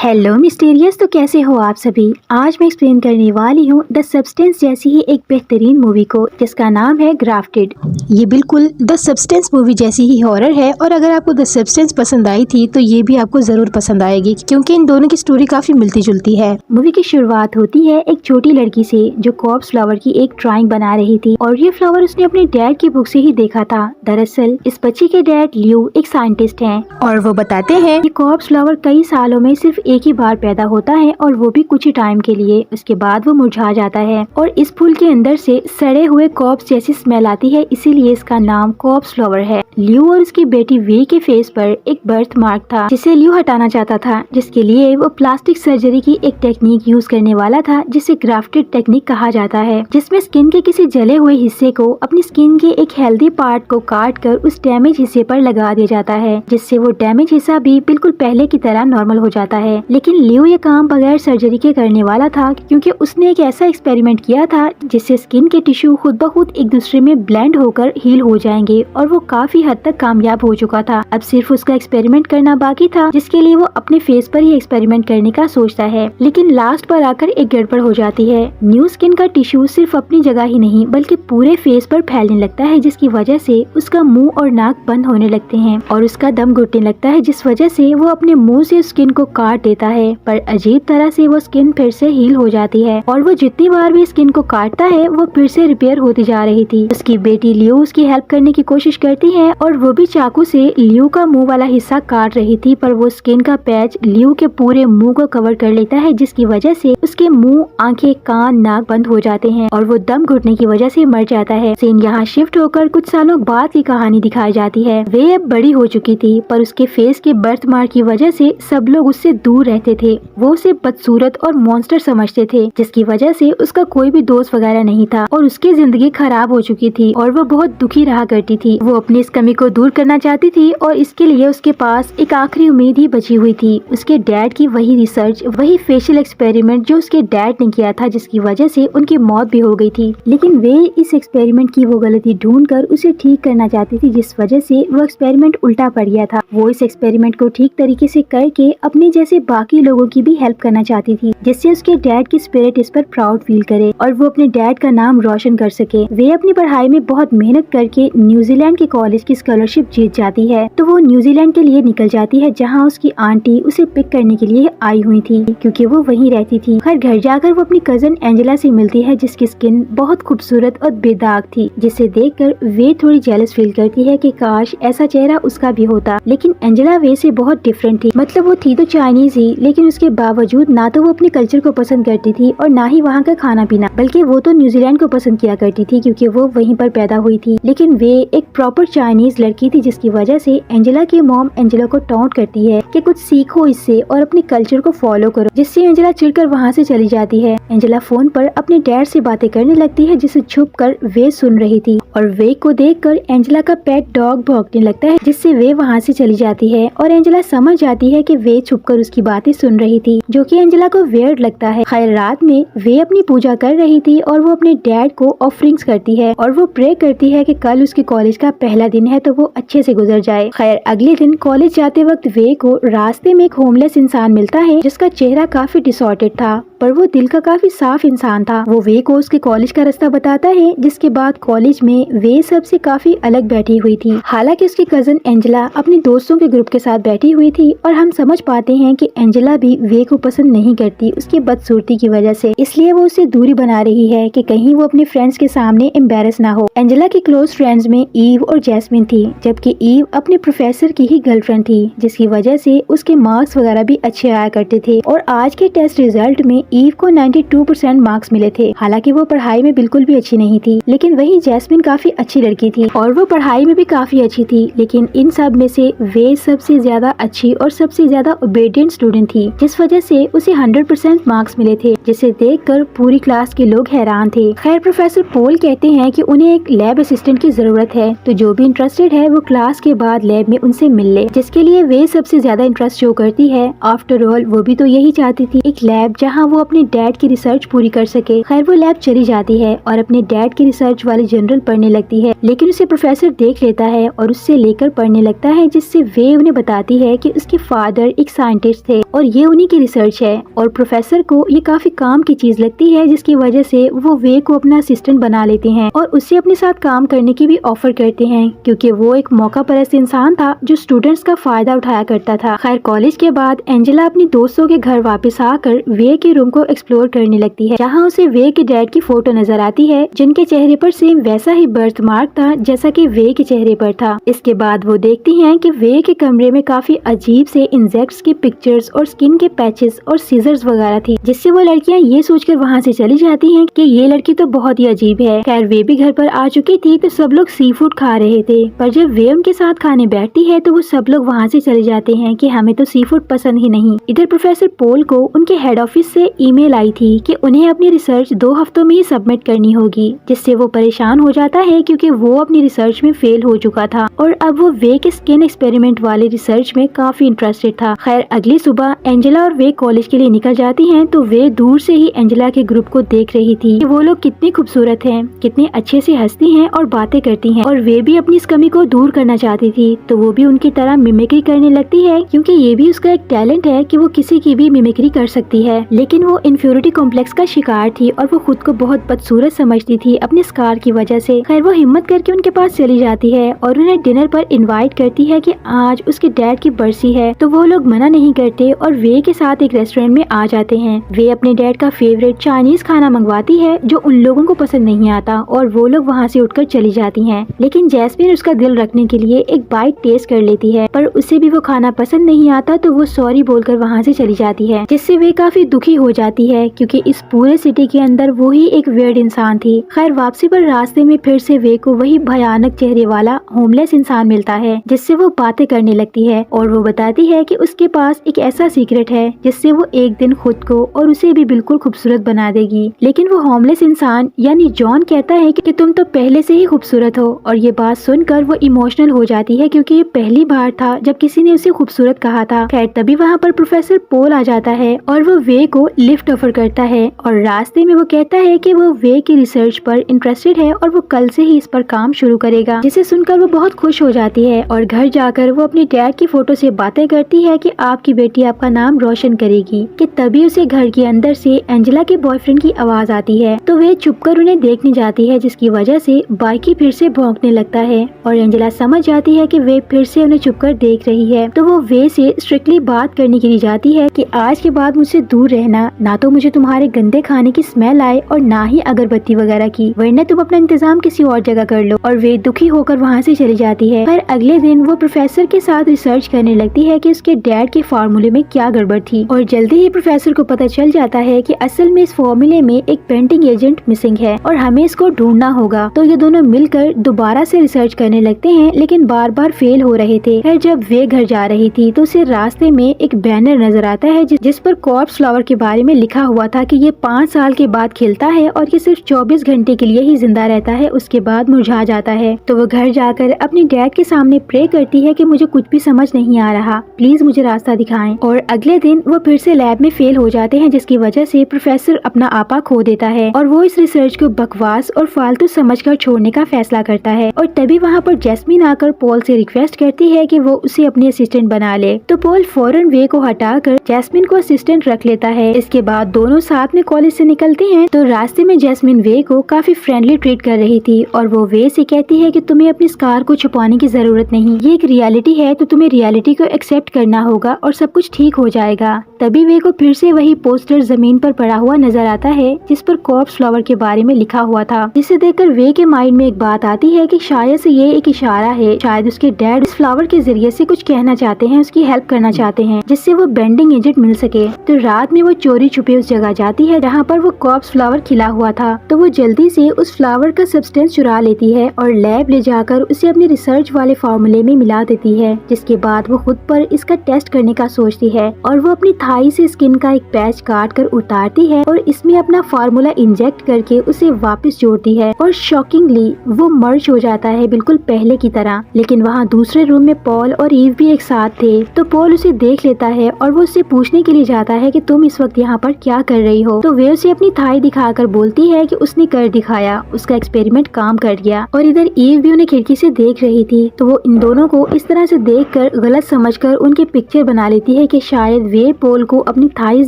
Hello mysterious, तो कैसे हो आप सभी। आज मैं एक्सप्लेन करने वाली हूँ द सब्सटेंस जैसी ही एक बेहतरीन मूवी को जिसका नाम है ग्राफ्टेड। ये बिल्कुल द सब्सटेंस मूवी जैसी ही हॉरर है और अगर आपको द सब्सटेंस पसंद आई थी तो ये भी आपको जरूर पसंद आएगी क्योंकि इन दोनों की स्टोरी काफी मिलती जुलती है। मूवी की शुरुआत होती है एक छोटी लड़की से जो कॉर्प्स फ्लावर की एक ड्राइंग बना रही थी और ये फ्लावर उसने अपने डैड की बुक से ही देखा था। दरअसल इस बच्ची के डैड ल्यू एक साइंटिस्ट हैं और वो बताते हैं ये कॉर्प्स फ्लावर कई सालों में सिर्फ एक ही बार पैदा होता है और वो भी कुछ ही टाइम के लिए, उसके बाद वो मुरझा जाता है और इस फूल के अंदर से सड़े हुए कॉर्प्स जैसी स्मेल आती है, इसीलिए इसका नाम कॉर्प्स फ्लावर है। ल्यू और उसकी बेटी वे के फेस पर एक बर्थ मार्क था जिसे ल्यू हटाना चाहता था, जिसके लिए वो प्लास्टिक सर्जरी की एक टेक्निक यूज करने वाला था जिसे ग्राफ्टेड टेक्निक कहा जाता है, जिसमें स्किन के किसी जले हुए हिस्से को अपनी स्किन के एक हेल्दी पार्ट को काट कर उस डैमेज हिस्से पर लगा दिया जाता है, जिससे वो डैमेज हिस्सा भी बिल्कुल पहले की तरह नॉर्मल हो जाता है। लेकिन ल्यू ये काम बगैर सर्जरी के करने वाला था क्योंकि उसने एक ऐसा एक्सपेरिमेंट किया था जिससे स्किन के टिश्यू खुद ब खुद एक दूसरे में ब्लेंड होकर हील हो जाएंगे और वो काफी हद तक कामयाब हो चुका था। अब सिर्फ उसका एक्सपेरिमेंट करना बाकी था जिसके लिए वो अपने फेस पर ही एक्सपेरिमेंट करने का सोचता है, लेकिन लास्ट पर आकर एक गड़बड़ हो जाती है। न्यू स्किन का टिश्यू सिर्फ अपनी जगह ही नहीं बल्कि पूरे फेस पर फैलने लगता है, जिसकी वजह से उसका मुंह और नाक बंद होने लगते हैं और उसका दम घुटने लगता है, जिस वजह से वो अपने मुंह से स्किन को काट देता है। पर अजीब तरह से वो स्किन फिर से हील हो जाती है और वो जितनी बार भी स्किन को काटता है वो फिर से रिपेयर होती जा रही थी। उसकी बेटी ल्यू उसकी हेल्प करने की कोशिश करती है और वो भी चाकू से ल्यू का मुंह वाला हिस्सा काट रही थी, पर वो स्किन का पैच ल्यू के पूरे मुंह को कवर कर लेता है, जिसकी वजह से उसके मुंह, आंखें, कान, नाक बंद हो जाते हैं और वो दम घुटने की वजह से मर जाता है। सीन यहाँ शिफ्ट होकर कुछ सालों बाद की कहानी दिखाई जाती है। वे अब बड़ी हो चुकी थी पर उसके फेस के बर्थ मार्क की वजह से सब लोग उससे दूर रहते थे। वो उसे बदसूरत और मॉन्स्टर समझते थे, जिसकी वजह से उसका कोई भी दोस्त वगैरह नहीं था और उसकी जिंदगी खराब हो चुकी थी और वो बहुत दुखी रहा करती थी। वो अपनी इस कमी को दूर करना चाहती थी और इसके लिए उसके पास एक आखिरी उम्मीद ही बची हुई थी, उसके डैड की वही रिसर्च, वही फेशियल एक्सपेरिमेंट जो उसके डैड ने किया था, जिसकी वजह से उनकी मौत भी हो गई थी। लेकिन वे इस एक्सपेरिमेंट की वो गलती ढूंढकर उसे ठीक करना चाहती थी, जिस वजह से वो एक्सपेरिमेंट उल्टा पड़ गया था। वो इस एक्सपेरिमेंट को ठीक तरीके से करके अपने जैसे बाकी लोगों की भी हेल्प करना चाहती थी, जिससे उसके डैड की स्पिरिट इस पर प्राउड फील करे और वो अपने डैड का नाम रोशन कर सके। वे अपनी पढ़ाई में बहुत मेहनत करके न्यूजीलैंड के कॉलेज की स्कॉलरशिप जीत जाती है, तो वो न्यूजीलैंड के लिए निकल जाती है जहाँ उसकी आंटी उसे पिक करने के लिए आई हुई थी क्योंकि वो वहीं रहती थी। हर घर जाकर वो अपनी कजन एंजेला से मिलती है जिसकी स्किन बहुत खूबसूरत और बेदाग थी, जिसे देखकर वे थोड़ी जेलस फील करती है कि काश ऐसा चेहरा उसका भी होता। लेकिन एंजेला वे से बहुत डिफरेंट थी, मतलब वो थी तो चाइनीज ही, लेकिन उसके बावजूद ना तो वो अपने कल्चर को पसंद करती थी और ना ही वहाँ का खाना पीना, बल्कि वो तो न्यूजीलैंड को पसंद किया करती थी क्योंकि वो वहीं पर पैदा हुई थी। लेकिन वे एक प्रॉपर चाइनीज लड़की थी, जिसकी वजह से एंजेला की मॉम एंजेला को टॉन्ट करती है कि कुछ सीखो इससे और अपने कल्चर को फॉलो करो, जिससे एंजेला चिढ़कर वहाँ से चली जाती है। एंजेला फोन पर अपने डैड से बातें करने लगती है जिसे छुपकर वे सुन रही थी और वे को देखकर एंजेला का पेट डॉग भौंकने लगता है, जिससे वे वहाँ से चली जाती है और एंजेला समझ जाती है कि वे छुपकर उसकी बातें सुन रही थी, जो कि एंजेला को वियर्ड लगता है। खैर रात में वे अपनी पूजा कर रही थी और वो अपने डैड को ऑफरिंग्स करती है और वो प्रे करती है कि कल उसके कॉलेज का पहला दिन है तो वो अच्छे से गुजर जाए। खैर अगले दिन कॉलेज जाते वक्त वे को रास्ते में एक होमलेस इंसान मिलता है जिसका चेहरा काफी डिसऑर्डर्ड था, पर वो दिल का काफी साफ इंसान था। वो वे को उसके कॉलेज का रास्ता बताता है, जिसके बाद कॉलेज में वे सबसे काफी अलग बैठी हुई थी। हालांकि उसकी कजन एंजेला अपने दोस्तों के ग्रुप के साथ बैठी हुई थी और हम समझ पाते हैं कि एंजेला भी वे को पसंद नहीं करती उसकी बदसूरती की वजह से, इसलिए वो उससे दूरी बना रही है कि कहीं वो अपने फ्रेंड्स के सामने एम्बेरस ना हो। एंजेला की क्लोज फ्रेंड्स में ईव और जैस्मिन थी, जबकि ईव अपने प्रोफेसर की ही गर्लफ्रेंड थी, जिसकी वजह से उसके मार्क्स वगैरह भी अच्छे आया करते थे और आज के टेस्ट रिजल्ट में ईव को 92% मार्क्स मिले थे। हालांकि वो पढ़ाई में बिल्कुल भी अच्छी नहीं थी, लेकिन वही जैस्मिन काफी अच्छी लड़की थी और वो पढ़ाई में भी काफी अच्छी थी। लेकिन इन सब में से वे सबसे ज्यादा अच्छी और सबसे ज्यादा ओबेडिएंट स्टूडेंट थी, जिस वजह से उसे 100% मार्क्स मिले थे, जिसे देखकर पूरी क्लास के लोग हैरान थे। खैर प्रोफेसर पोल कहते हैं कि उन्हें एक लैब असिस्टेंट की जरूरत है, तो जो भी इंटरेस्टेड है वो क्लास के बाद लैब में उनसे मिल ले, जिसके लिए वे सबसे ज्यादा इंटरेस्ट शो करती है। आफ्टर ऑल वो भी तो यही चाहती थी, एक लैब जहाँ वो अपने डैड की रिसर्च पूरी कर सके। खैर वो लैब चली जाती है और अपने डैड की रिसर्च वाली जनरल पढ़ने लगती है, लेकिन उसे प्रोफेसर देख लेता है और उससे लेकर पढ़ने लगता है, जिससे वे उन्हें बताती है कि उसके फादर एक साइंटिस्ट थे और ये उन्हीं की रिसर्च है। और प्रोफेसर को ये काफी काम की चीज लगती है, जिसकी वजह से वो वे को अपना असिस्टेंट बना लेते हैं और उससे अपने साथ काम करने की भी ऑफर करते हैं, क्योंकि वो एक मौका परस्त इंसान था जो स्टूडेंट्स का फायदा उठाया करता था। खैर कॉलेज के बाद एंजेला अपनी दोस्तों के घर वापस आकर वे के रूम को एक्सप्लोर करने लगती है, जहाँ उसे वे के डैड की फोटो नजर आती है, जिनके चेहरे पर सेम वैसा ही बर्थ मार्क था जैसा कि वे के चेहरे पर था। इसके बाद वो देखती हैं कि वे के कमरे में काफी अजीब से इंसेक्ट्स की पिक्चर्स और स्किन के पैचेस और सीजर्स वगैरह थी, जिससे वो लड़कियां ये सोचकर वहाँ से चली जाती हैं कि ये लड़की तो बहुत ही अजीब है। खैर वे भी घर पर आ चुकी थी तो सब लोग सी फूड खा रहे थे, पर जब वे उनके साथ खाने बैठती है तो वो सब लोग वहाँ से चले जाते हैं कि हमें तो सी फूड पसंद ही नहीं। इधर प्रोफेसर पोल को उनके हेड ऑफिस से ईमेल आई थी कि उन्हें अपनी रिसर्च 2 हफ्तों में ही सबमिट करनी होगी, जिससे वो परेशान हो जाता है क्योंकि वो अपनी रिसर्च में फेल हो चुका था और अब वो वे के स्किन एक्सपेरिमेंट वाली रिसर्च में काफी इंटरेस्टेड था। खैर अगली सुबह एंजेला और वे कॉलेज के लिए निकल जाती हैं तो वे दूर से ही एंजेला के ग्रुप को देख रही थी कि वो लोग कितने खूबसूरत हैं, कितने अच्छे से हंसती हैं और बातें करती हैं, और वे भी अपनी इस कमी को दूर करना चाहती थी। तो वो भी उनकी तरह मिमिक्री करने लगती है, क्योंकि ये भी उसका एक टैलेंट है कि वो किसी की भी मिमिक्री कर सकती है। लेकिन वो इन्फ्योरिटी कॉम्प्लेक्स का शिकार थी और वो खुद को बहुत बदसूरत समझती थी अपने स्कार की वजह से। खैर वो हिम्मत करके उनके पास चली जाती है और उन्हें डिनर पर इनवाइट करती है कि आज उसके डैड की बरसी है। तो वो लोग मना नहीं करते और वे के साथ एक रेस्टोरेंट में आ जाते हैं। वे अपने डैड का फेवरेट चाइनीज खाना मंगवाती है जो उन लोगों को पसंद नहीं आता और वो लोग वहाँ से उठकर चली जाती हैं। लेकिन जैस्मिन उसका दिल रखने के लिए एक बाइट टेस्ट कर लेती है, पर उसे भी वो खाना पसंद नहीं आता तो वो सॉरी बोलकर वहाँ से चली जाती है, जिससे वे काफी दुखी हो जाती है क्योंकि इस पूरे सिटी के अंदर वो ही एक वियर्ड इंसान थी। खैर वापसी पर रास्ते में फिर से वे को वही भयानक चेहरे वाला होमलेस इंसान मिलता है, जिससे वो बातें करने लगती है और वो बताती है कि उसके पास एक ऐसा सीक्रेट है जिससे वो एक दिन खुद को और उसे भी बिल्कुल खूबसूरत बना देगी। लेकिन वो होमलेस इंसान यानी जॉन कहता है कि तुम तो पहले से ही खूबसूरत हो, और ये बात सुनकर वो इमोशनल हो जाती है क्योंकि ये पहली बार था जब किसी ने उसे खूबसूरत कहा था। खैर तभी वहाँ पर प्रोफेसर पोल आ जाता है और वो वे को लिफ्ट ऑफर करता है और रास्ते में वो कहता है कि वो वे की रिसर्च पर इंटरेस्टेड है और वो कल से ही इस पर काम शुरू करेगा, जिसे सुनकर वो बहुत खुश हो जाती है और घर जाकर वो अपनी डैड की फोटो से बातें करती है कि आपकी बेटी आपका नाम रोशन करेगी। कि तभी उसे घर के अंदर से एंजेला के बॉयफ्रेंड की आवाज आती है, तो वे चुपकर उन्हें देखने जाती है, जिसकी वजह से बाइकी फिर से भौंकने लगता है और एंजेला समझ जाती है कि वे फिर से उन्हें चुपकर देख रही है। तो वो वे से स्ट्रिक्टली बात करने के लिए जाती है कि आज के बाद मुझसे दूर रहना, ना तो मुझे तुम्हारे गंदे खाने की स्मेल आए और ना ही अगरबत्ती वगैरह की, वरना तुम अपना इंतजाम किसी और जगह कर लो। और वे दुखी होकर वहाँ से चली जाती है। फिर अगले दिन वो प्रोफेसर के साथ रिसर्च करने लगती है कि उसके डैड के फार्मूले में क्या गड़बड़ थी, और जल्दी ही प्रोफेसर को पता चल जाता है कि असल में इस फार्मूले में एक पेंटिंग एजेंट मिसिंग है और हमें इसको ढूंढना होगा। तो ये दोनों मिलकर दोबारा से रिसर्च करने लगते हैं, लेकिन बार बार फेल हो रहे थे। फिर जब वे घर जा रही थी तो उसे रास्ते में एक बैनर नजर आता है जिस पर कॉर्प्स फ्लावर के बारे में लिखा हुआ था कि ये 5 साल के बाद खिलता है और ये सिर्फ 24 घंटे के लिए ही जिंदा रहता है, उसके बाद मुरझा जाता है। तो वो घर जाकर अपने डैड के सामने प्रे करती है कि मुझे कुछ भी समझ नहीं आ रहा, प्लीज मुझे रास्ता दिखाएं। और अगले दिन वो फिर से लैब में फेल हो जाते हैं, जिसकी वजह से प्रोफेसर अपना आपा खो देता है और वो इस रिसर्च को बकवास और फालतू समझकर छोड़ने का फैसला करता है। और तभी वहाँ पर जैस्मिन आकर पॉल से रिक्वेस्ट करती है कि वो उसे अपनी असिस्टेंट बना ले। तो पॉल फौरन वे को हटाकर जैस्मिन को असिस्टेंट रख लेता है। इसके बाद दोनों साथ में कॉलेज से निकलते हैं। तो रास्ते में जैस्मिन वे को काफी फ्रेंडली ट्रीट कर रही थी और वो वे से कहती है कि तुम्हें अपनी स्कार को छुपाने की जरूरत नहीं, ये एक रियलिटी है, तो तुम्हें रियलिटी को एक्सेप्ट करना होगा और सब कुछ ठीक हो जाएगा। तभी वे को फिर से वही पोस्टर जमीन पर पड़ा हुआ नजर आता है जिस पर कॉर्प्स फ्लावर के बारे में लिखा हुआ था, जिसे देखकर वे के माइंड में एक बात आती है कि शायद से ये एक इशारा है, शायद उसके डैड इस फ्लावर के जरिए से कुछ कहना चाहते हैं, उसकी हेल्प करना चाहते हैं जिससे वो बेंडिंग एजेंट मिल सके। तो रात में वो चोरी छुपे उस जगह जाती है जहाँ पर वो कॉर्प्स फ्लावर खिला हुआ था। तो वो जल्दी से उस फ्लावर का सब्सटेंस चुरा लेती है और लैब ले जाकर उसे अपने रिसर्च वाले फार्मूले में मिला देती है, जिसके बाद वो खुद पर इसका टेस्ट करने का सोचती है और वो अपनी थाई से स्किन का एक पैच काट कर उतारती है और इसमें अपना फार्मूला इंजेक्ट करके उसे वापस जोड़ती है और शॉकिंगली वो मर्ज हो जाता है बिल्कुल पहले की तरह। लेकिन वहाँ दूसरे रूम में पॉल और ईव भी एक साथ थे। तो पॉल उसे देख लेता है और वो उससे पूछने के लिए जाता है कि तुम इस वक्त यहाँ यहाँ पर क्या कर रही हो। तो वे उसे अपनी थाई दिखाकर बोलती है कि उसने कर दिखाया, उसका एक्सपेरिमेंट काम कर गया। और इधर ईव भी उन्हें खिड़की से देख रही थी, तो वो इन दोनों को इस तरह से देखकर गलत समझकर उनकी पिक्चर बना लेती है कि शायद वे पोल को अपनी थाईज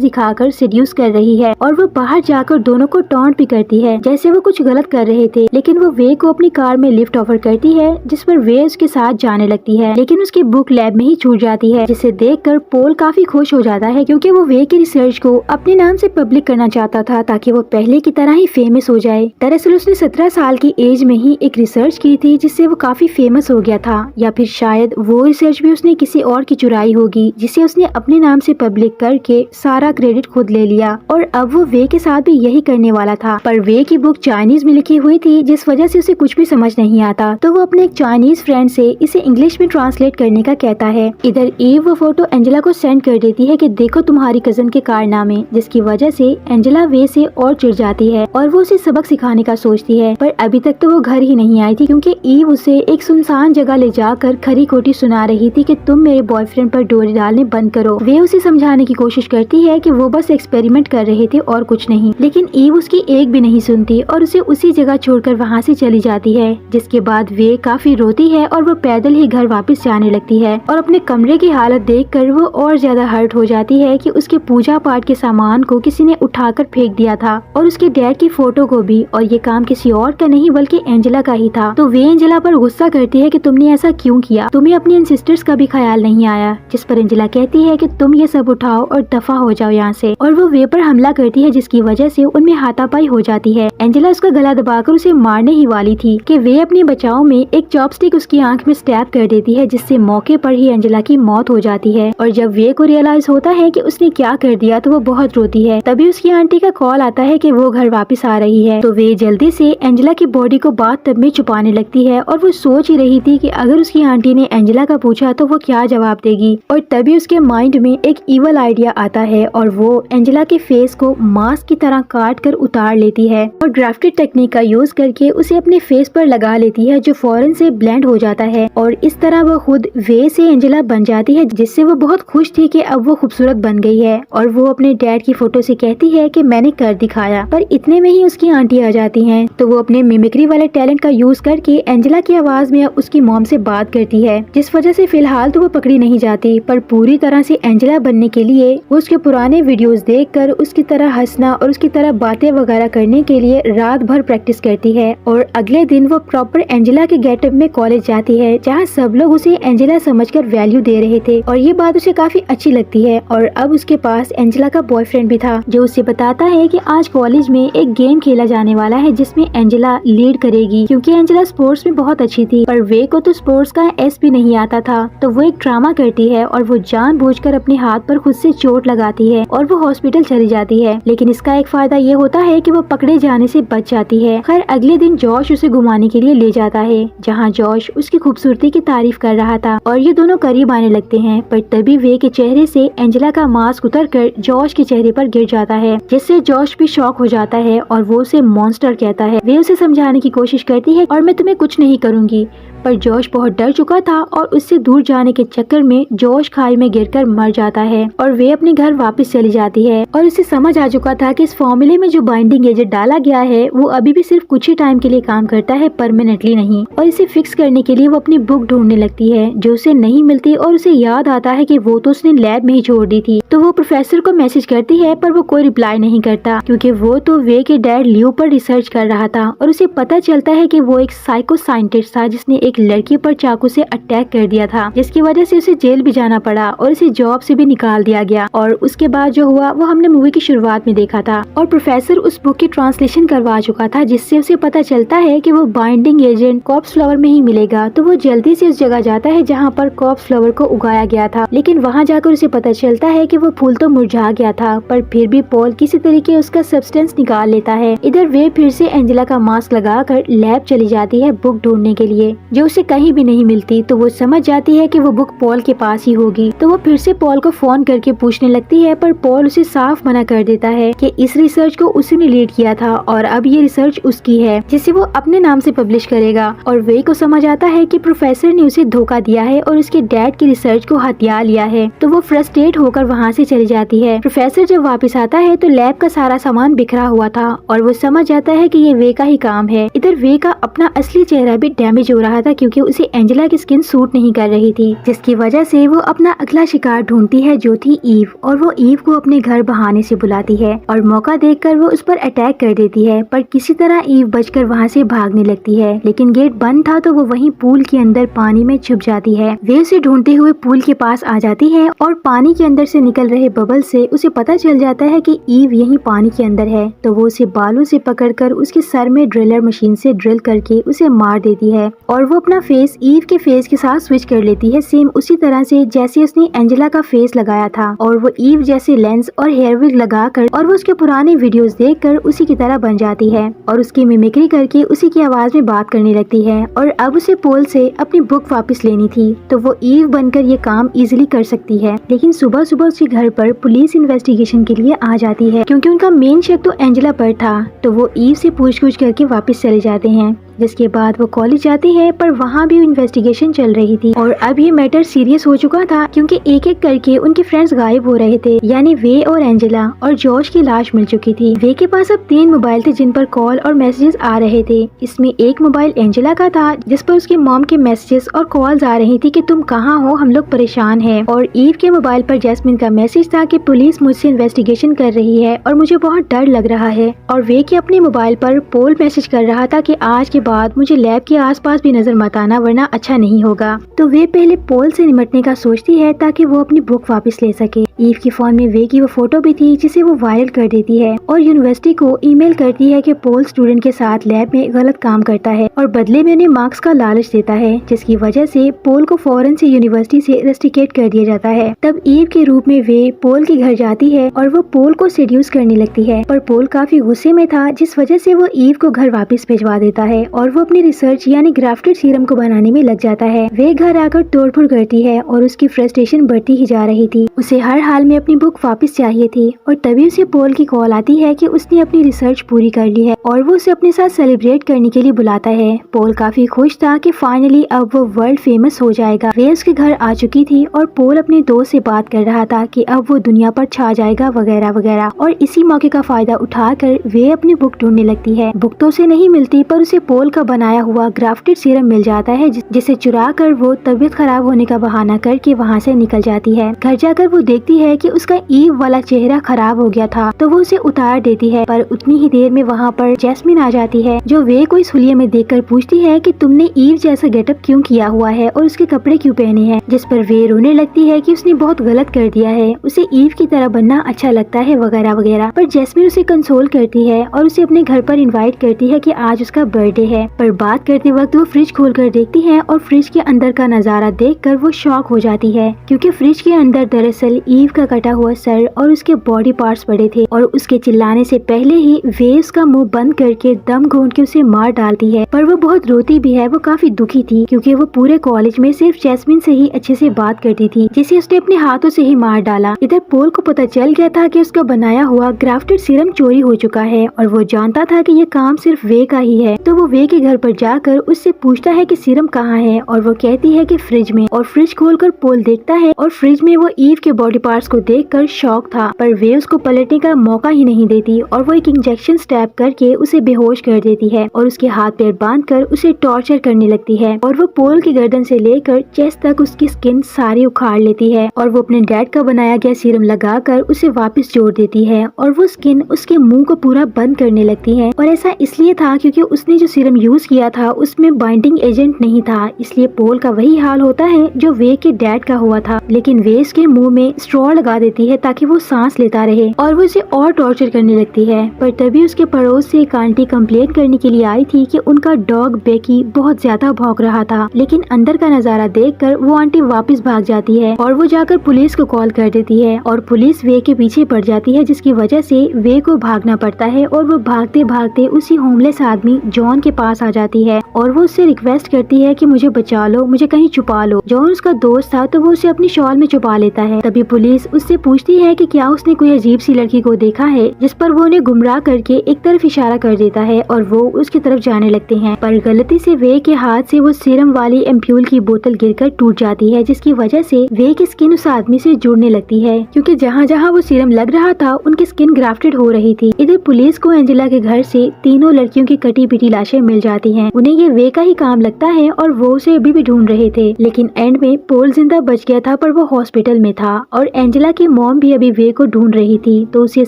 दिखाकर सेड्यूस कर रही है। और वो बाहर जाकर दोनों को टॉन्ट भी करती है जैसे वो कुछ गलत कर रहे थे। लेकिन वो वे को अपनी कार में लिफ्ट ऑफर करती है, जिस पर वे उसके साथ जाने लगती है, लेकिन उसकी बुक लैब में ही छूट जाती है, जिसे देखकर पोल काफी खुश हो जाता है क्योंकि वो वे की रिसर्च को अपने नाम से पब्लिक करना चाहता था ताकि वो पहले की तरह ही फेमस हो जाए। दरअसल उसने 17 साल की एज में ही एक रिसर्च की थी जिससे वो काफी फेमस हो गया था, या फिर शायद वो रिसर्च भी उसने किसी और की चुराई होगी जिसे उसने अपने नाम से पब्लिक करके सारा क्रेडिट खुद ले लिया। और अब वो वे के साथ भी यही करने वाला था, पर वे की बुक चाइनीज में लिखी हुई थी जिस वजह से उसे कुछ भी समझ नहीं आता। तो वो अपने एक चाइनीज फ्रेंड से इसे इंग्लिश में ट्रांसलेट करने का कहता है। इधर ईव वो फोटो एंजेला को सेंड कर देती है कि देखो तुम्हारी कजन के कारनामे, जिसकी वजह से एंजेला वे से और चिढ़ जाती है और वो उसे सबक सिखाने का सोचती है। पर अभी तक तो वो घर ही नहीं आई थी क्योंकि ईव उसे एक सुनसान जगह ले जाकर खरी खोटी सुना रही थी कि तुम मेरे बॉयफ्रेंड पर डोरी डालने बंद करो। वे उसे समझाने की कोशिश करती है कि वो बस एक्सपेरिमेंट कर रहे थे और कुछ नहीं, लेकिन ईव उसकी एक भी नहीं सुनती और उसे उसी जगह छोड़कर वहाँ से चली जाती है। जिसके बाद वे काफी रोती है और वो पैदल ही घर वापस जाने लगती है और अपने कमरे की हालत देखकर वो और ज्यादा हर्ट हो जाती है कि उसके पूजा पाठ के सामान को किसी ने उठाकर फेंक दिया था और उसके डैड की फोटो को भी, और ये काम किसी और का नहीं बल्कि एंजेला का ही था। तो वे एंजेला पर गुस्सा करती है कि तुमने ऐसा क्यों किया, तुम्हें अपनी एंसेस्टर्स का भी ख्याल नहीं आया। जिस पर एंजेला कहती है कि तुम ये सब उठाओ और दफा हो जाओ यहाँ से, और वो वे पर हमला करती है जिसकी वजह से उनमें हाथापाई हो जाती है। एंजेला उसका गला दबाकर उसे मारने ही वाली थी कि वे अपने बचाव में एक चॉपस्टिक उसकी आंख में स्टैब कर देती है, जिससे मौके पर ही एंजेला की मौत हो जाती है। और जब वे को रियलाइज होता है कि उसने क्या कर दिया तो वो बहुत रोती है। तभी उसकी आंटी का कॉल आता है कि वो घर वापस आ रही है। तो वे जल्दी से एंजेला की बॉडी को बाथटब में छुपाने लगती है और वो सोच ही रही थी कि अगर उसकी आंटी ने एंजेला का पूछा तो वो क्या जवाब देगी। और तभी उसके माइंड में एक इवल आइडिया आता है और वो एंजेला के फेस को मास्क की तरह काट कर उतार लेती है और ग्राफ्टेड टेक्निक का यूज करके उसे अपने फेस पर लगा लेती है, जो फौरन से ब्लेंड हो जाता है। और इस तरह वो खुद वे से एंजेला बन जाती है, जिससे वो बहुत खुश थी कि अब वो खूबसूरत बन गई है। और वो अपने डैड की फोटो से कहती है कि मैंने कर दिखाया। पर इतने में ही उसकी आंटी आ जाती हैं, तो वो अपने मिमिक्री वाले टैलेंट का यूज करके एंजेला की आवाज में उसकी मॉम से बात करती है, जिस वजह से फिलहाल तो वो पकड़ी नहीं जाती, पर पूरी तरह से एंजेला बनने के लिए वो उसके पुराने वीडियोस देखकर उसकी तरह हंसना और उसकी तरह बातें वगैरह करने के लिए रात भर प्रैक्टिस करती है। और अगले दिन वो प्रॉपर एंजेला के गेटअप में कॉलेज जाती है, जहाँ सब लोग उसे एंजेला समझकर वैल्यू दे रहे थे और ये बात उसे काफी अच्छी लगती है। और अब उसके पास एंजेला का बॉयफ्रेंड भी था, जो उसे बताता है कि आज कॉलेज में एक गेम खेला जाने वाला है जिसमें एंजेला लीड करेगी, क्योंकि एंजेला स्पोर्ट्स में बहुत अच्छी थी पर वे को तो स्पोर्ट्स का एस भी नहीं आता था। तो वो एक ड्रामा करती है और वो जानबूझकर अपने हाथ पर खुद से चोट लगाती है और वो हॉस्पिटल चली जाती है। लेकिन इसका एक फायदा ये होता है कि वो पकड़े जाने से बच जाती है। खैर अगले दिन जॉश उसे घुमाने के लिए ले जाता है, जहाँ जॉश उसकी खूबसूरती की तारीफ कर रहा था और ये दोनों करीब आने लगते हैं। पर तभी वे के चेहरे से एंजेला का मास्क उतरकर जॉश के चेहरे पर गिर जाता है, जिससे जॉश भी शॉक हो जाता है और वो उसे मॉन्स्टर कहता है। वे उसे समझाने की कोशिश करती है और मैं तुम्हें कुछ नहीं करूँगी, पर जॉश बहुत डर चुका था और उससे दूर जाने के चक्कर में जॉश खाई में गिरकर मर जाता है और वे अपने घर वापस चली जाती है। और उसे समझ आ चुका था कि इस फॉर्मूले में जो बाइंडिंग एजेंट डाला गया है वो अभी भी सिर्फ कुछ ही टाइम के लिए काम करता है, परमानेंटली नहीं। और इसे फिक्स करने के लिए वो अपनी बुक ढूंढने लगती है जो उसे नहीं मिलती और उसे याद आता है कि वो तो उसने लैब में ही छोड़ दी थी। तो वो प्रोफेसर को मैसेज करती है पर वो कोई रिप्लाई नहीं करता, क्योंकि वो तो वे के डैड लियो पर रिसर्च कर रहा था और उसे पता चलता है कि वो एक साइको साइंटिस्ट था जिसने एक लड़की पर चाकू से अटैक कर दिया था, जिसकी वजह से उसे जेल भी जाना पड़ा और उसे जॉब से भी निकाल दिया गया। और उसके बाद जो हुआ वो हमने मूवी की शुरुआत में देखा था और प्रोफेसर उस बुक की ट्रांसलेशन करवा चुका था, जिससे उसे पता चलता है कि वो बाइंडिंग एजेंट कॉर्प्स फ्लावर में ही मिलेगा। तो वो जल्दी से उस जगह जाता है जहाँ पर कॉर्प्स फ्लावर को उगाया गया था, लेकिन वहाँ जाकर उसे पता चलता है कि वो फूल तो मुरझा गया था, पर फिर भी पॉल किसी तरीके उसका सब्सटेंस निकाल लेता है। इधर वे फिर से एंजेला का मास्क लगाकर लैब चली जाती है बुक ढूंढने के लिए, जो उसे कहीं भी नहीं मिलती, तो वो समझ जाती है कि वो बुक पॉल के पास ही होगी। तो वो फिर से पॉल को फोन करके पूछने लगती है, पर पॉल उसे साफ मना कर देता है कि इस रिसर्च को उसी ने लीड किया था और अब ये रिसर्च उसकी है, जिसे वो अपने नाम से पब्लिश करेगा। और वे को समझ आता है कि प्रोफेसर ने उसे धोखा दिया है और उसके डैड की रिसर्च को हथिया लिया है। तो वो फ्रस्ट्रेट होकर वहाँ से चली जाती है। प्रोफेसर जब वापस आता है तो लैब का सारा सामान बिखरा हुआ था और वो समझ जाता है कि ये वे का ही काम है। इधर वे का अपना असली चेहरा भी डैमेज हो रहा था क्योंकि उसे एंजेला की स्किन सूट नहीं कर रही थी, जिसकी वजह से वो अपना अगला शिकार ढूंढती है जो थी ईव। और वो ईव को अपने घर बहाने से बुलाती है और मौका देखकर वो उस पर अटैक कर देती है, पर किसी तरह ईव बचकर वहाँ से भागने लगती है। लेकिन गेट बंद था तो वो वहीं पूल के अंदर पानी में छुप जाती है। वे उसे ढूंढते हुए पूल के पास आ जाती है और पानी के अंदर से निकल रहे बबल से उसे पता चल जाता है कि ईव यहीं पानी के अंदर है। तो वो उसे बालों से पकड़कर उसके सर में ड्रिलर मशीन से ड्रिल करके उसे मार देती है और वो अपना फेस ईव के फेस के साथ स्विच कर लेती है, सेम उसी तरह से जैसे उसने एंजेला का फेस लगाया था। और वो ईव जैसे लेंस और हेयर विग लगाकर और वो उसके पुराने वीडियोस देखकर उसी की तरह बन जाती है और उसकी मिमिक्री करके उसी की आवाज में बात करने लगती है। और अब उसे पोल से अपनी बुक वापस लेनी थी, तो वो ईव बनकर ये काम इजीली कर सकती है। लेकिन सुबह सुबह उसके घर पर पुलिस इन्वेस्टिगेशन के लिए आ जाती है क्योंकि उनका मेन शक तो एंजेला पर था। तो वो ईव से पूछ-पूछ करके वापस चले जाते हैं, जिसके बाद वो कॉलेज जाती है, पर वहाँ भी इन्वेस्टिगेशन चल रही थी और अब ये मैटर सीरियस हो चुका था क्योंकि एक एक करके उनके फ्रेंड्स गायब हो रहे थे, यानी वे और एंजेला। और जॉश की लाश मिल चुकी थी। वे के पास अब 3 मोबाइल थे जिन पर कॉल और मैसेजेस आ रहे थे। इसमें एक मोबाइल एंजेला का था जिस पर उसके मॉम के मैसेजेस और कॉल्स आ रही थी कि तुम कहाँ हो, हम लोग परेशान हैं। और ईव के मोबाइल पर जैस्मिन का मैसेज था कि पुलिस मुझसे इन्वेस्टिगेशन कर रही है और मुझे बहुत डर लग रहा है। और वे के अपने मोबाइल पर पोल मैसेज कर रहा था कि आज के बाद मुझे लैब के आसपास भी नजर मत आना वरना अच्छा नहीं होगा। तो वे पहले पोल से निपटने का सोचती है ताकि वो अपनी बुक वापस ले सके। ईव के फोन में वे की वो फोटो भी थी जिसे वो वायरल कर देती है और यूनिवर्सिटी को ईमेल करती है कि पोल स्टूडेंट के साथ लैब में गलत काम करता है और बदले में उन्हें मार्क्स का लालच देता है, जिसकी वजह से पोल को फौरन से यूनिवर्सिटी से रस्टिकेट कर दिया जाता है। तब ईव के रूप में वे पोल के घर जाती है और वो पोल को सेड्यूस करने लगती है, पर पोल काफी गुस्से में था जिस वजह से वो ईव को घर वापस भिजवा देता है और वो अपनी रिसर्च यानी ग्राफ्टेड सीरम को बनाने में लग जाता है। वे घर आकर तोड़फोड़ करती है और उसकी फ्रस्ट्रेशन बढ़ती ही जा रही थी। उसे हर हाल में अपनी बुक वापस चाहिए थी और तभी उसे पोल की कॉल आती है कि उसने अपनी रिसर्च पूरी कर ली है और वो उसे अपने साथ सेलिब्रेट करने के लिए बुलाता है। पोल काफी खुश था कि फाइनली अब वो वर्ल्ड फेमस हो जाएगा। वे उसके घर आ चुकी थी और पोल अपने दोस्त से बात कर रहा था कि अब वो दुनिया पर छा जाएगा वगैरह वगैरह। और इसी मौके का फायदा उठाकर वे अपनी बुक ढूंढने लगती है। बुक तो उसे नहीं मिलती, पर उसे पोल का बनाया हुआ ग्राफ्टेड सीरम मिल जाता है जिसे चुरा कर वो तबीयत खराब होने का बहाना करके वहाँ से निकल जाती है। घर जाकर वो देखती है कि उसका ईव वाला चेहरा खराब हो गया था, तो वो उसे उतार देती है। पर उतनी ही देर में वहाँ पर जैस्मिन आ जाती है जो वे को इस हुलिये में देखकर पूछती है कि तुमने ईव जैसा गेटअप क्यों किया हुआ है और उसके कपड़े क्यों पहने हैं, जिस पर वे रोने लगती है कि उसने बहुत गलत कर दिया है, उसे ईव की तरह बनना अच्छा लगता है वगैरह वगैरह। पर जैस्मिन उसे कंसोल करती है और उसे अपने घर पर इनवाइट करती है कि आज उसका बर्थडे है। पर बात करते वक्त वो फ्रिज खोलकर देखती है और फ्रिज के अंदर का नजारा देखकर वो शॉक हो जाती है क्योंकि फ्रिज के अंदर दरअसल ईव का कटा हुआ सर और उसके बॉडी पार्ट्स पड़े थे और उसके चिल्लाने से पहले ही वे उसका मुंह बंद करके दम घोंट के उसे मार डालती है। पर वो बहुत रोती भी है, वो काफी दुखी थी क्योंकि वो पूरे कॉलेज में सिर्फ जैस्मिन से ही अच्छे से बात करती थी जिसे उसने अपने हाथों से ही मार डाला। इधर पोल को पता चल गया था कि उसका बनाया हुआ ग्राफ्टेड सीरम चोरी हो चुका है और वो जानता था कि ये काम सिर्फ वे का ही है। तो वो वे के घर पर जाकर उससे पूछता है कि सीरम कहाँ है और वो कहती है कि फ्रिज में। और फ्रिज खोलकर पोल देखता है और फ्रिज में वो ईव के बॉडी पार्ट्स को देखकर शॉक था, पर वे उसको पलटने का मौका ही नहीं देती और वो एक इंजेक्शन स्टैब करके उसे बेहोश कर देती है और उसके हाथ पैर बांधकर उसे टॉर्चर करने लगती है। और वो पोल की गर्दन से लेकर चेस्ट तक उसकी स्किन सारी उखाड़ लेती है और वो अपने डैड का बनाया गया सीरम लगाकर उसे वापस जोड़ देती है और वो स्किन उसके मुंह को पूरा बंद करने लगती है। और ऐसा इसलिए था क्योंकि उसने जो सीरम यूज किया था उसमें बाइंडिंग एजेंट नहीं था, इसलिए पोल का वही हाल होता है जो वे के डैड का हुआ था। लेकिन वे इसके मुंह में स्ट्रॉ लगा देती है ताकि वो सांस लेता रहे और वो इसे और टॉर्चर करने लगती है। पर तभी उसके पड़ोस से एक आंटी कंप्लेन करने के लिए आई थी कि उनका डॉग बेकी बहुत ज्यादा भौंक रहा था। लेकिन अंदर का नजारा देखकर वो आंटी वापस भाग जाती है और वो जाकर पुलिस को कॉल कर देती है और पुलिस वे के पीछे पड़ जाती है जिसकी वजह से वे को भागना पड़ता है और वो भागते भागते उसी होमलेस आदमी जॉन के पास आ जाती है और वो उससे रिक्वेस्ट करती है कि मुझे बचा लो, मुझे कहीं छुपा लो। जॉन उसका दोस्त था तो वो उसे अपनी शॉल में छुपा लेता है। तभी पुलिस उससे पूछती है कि क्या उसने कोई अजीब सी लड़की को देखा है, जिस पर वो उन्हें गुमराह करके एक तरफ इशारा कर देता है और वो उसकी तरफ जाने लगते हैं। पर गलती से वे के हाथ से वो सीरम वाली एम्प्यूल की बोतल गिरकर टूट जाती है, जिसकी वजह से वे की स्किन उस आदमी से जुड़ने लगती है, क्योंकि जहाँ जहाँ वो सीरम लग रहा था उनकी स्किन ग्राफ्टेड हो रही थी। इधर पुलिस को एंजेला के घर से तीनों लड़कियों की कटी पिटी लाशें मिल जाती हैं। उन्हें ये वे का ही काम लगता है और वो उसे अभी भी ढूंढ रहे थे, लेकिन एंड में पोल जिंदा बच गया था पर वो हॉस्पिटल में था और एंजेला की मॉम भी अभी वे को ढूंढ रही थी। तो उसे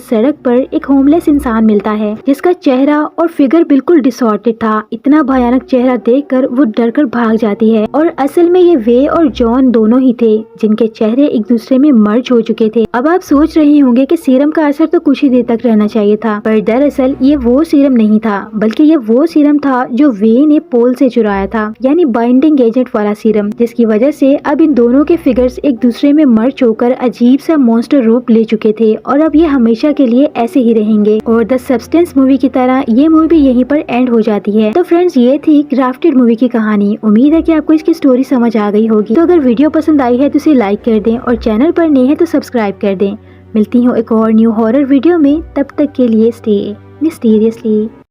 सड़क पर एक होमलेस इंसान मिलता है जिसका चेहरा और फिगर बिल्कुल डिसऑर्डेड था। इतना भयानक चेहरा देखकर वो डरकर भाग जाती है और असल में ये वे और जॉन दोनों ही थे जिनके चेहरे एक दूसरे में मर्ज हो चुके थे। अब आप सोच रहे होंगे कि सीरम का असर तो कुछ ही देर तक रहना चाहिए था, पर दरअसल ये वो सीरम नहीं था, बल्कि ये वो सीरम था जो वे ने पोल से चुराया था, यानी बाइंडिंग एजेंट वाला सीरम, जिसकी वजह से अब इन दोनों के फिगर्स एक दूसरे में मर्ज होकर अजीब सा मॉन्स्टर रूप ले चुके थे और अब ये हमेशा के लिए ऐसे ही रहेंगे। और द सब्सटेंस मूवी की तरह ये मूवी भी यहीं पर एंड हो जाती है। तो फ्रेंड्स, ये थी ग्राफ्टेड मूवी की कहानी। उम्मीद है कि आपको इसकी स्टोरी समझ आ गई होगी। तो अगर वीडियो पसंद आई है तो इसे लाइक कर दें और चैनल पर नए हैं तो सब्सक्राइब कर दें। मिलती हूँ एक और न्यू हॉरर वीडियो में, तब तक के लिए स्टे मिस्टीरियसली।